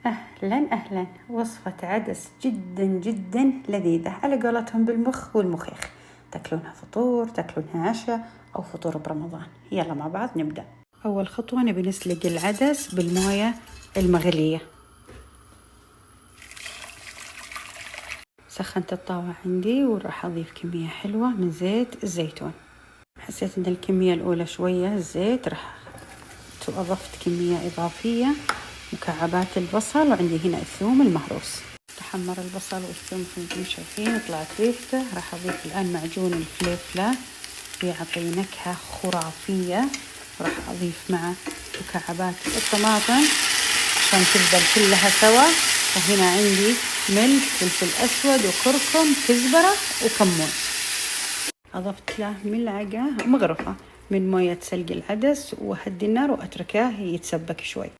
أهلا أهلا. وصفة عدس جدا جدا لذيذة على قولتهم بالمخ والمخيخ. تاكلونها فطور، تاكلونها عشاء أو فطور برمضان. يلا مع بعض نبدأ. أول خطوة نبي نسلق العدس بالموية المغلية. سخنت الطاوة عندي وراح أضيف كمية حلوة من زيت الزيتون. حسيت أن الكمية الأولى شوية الزيت، راح أضفت كمية إضافية مكعبات البصل، وعندي هنا الثوم المهروس. تحمر البصل والثوم مثل ما انتم شايفين، طلعت ريحته. راح أضيف الآن معجون الفلفلة بيعطي نكهة خرافية. راح أضيف مع مكعبات الطماطم عشان تذبل كلها سوا. وهنا عندي ملح، فلفل أسود وكركم، كزبرة وكمون. أضفت له ملعقة مغرفة من موية سلق العدس، وهدي النار وأتركه يتسبك شوي.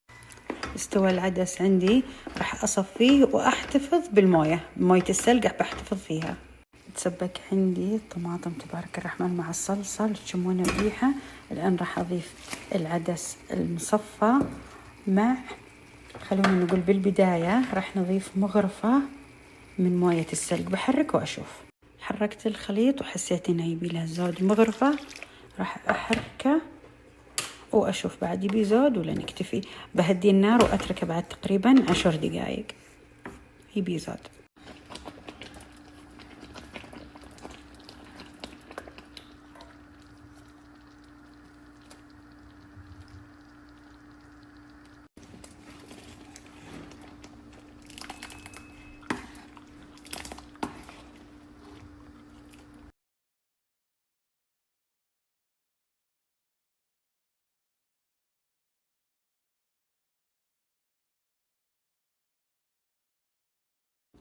استوى العدس عندي، راح أصفيه وأحتفظ بالموية، موية السلق بحتفظ فيها. تسبك عندي الطماطم تبارك الرحمن مع الصلصة، تشمون الريحة. الآن راح أضيف العدس المصفى مع، خلونا نقول بالبداية راح نضيف مغرفة من موية السلق. بحرك وأشوف. حركت الخليط وحسيت إنه يبي له زود مغرفة، راح أحركه وأشوف بعد يبي زود ولا نكتفي. بهدي النار وأتركه بعد تقريبا 10 دقايق. يبي زود.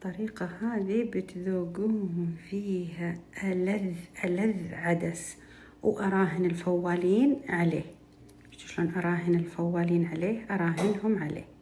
الطريقة هذه بتذوقون فيها ألذ عدس. وأراهن الفوالين عليه. شلون أراهن الفوالين عليه؟ أراهنهم عليه.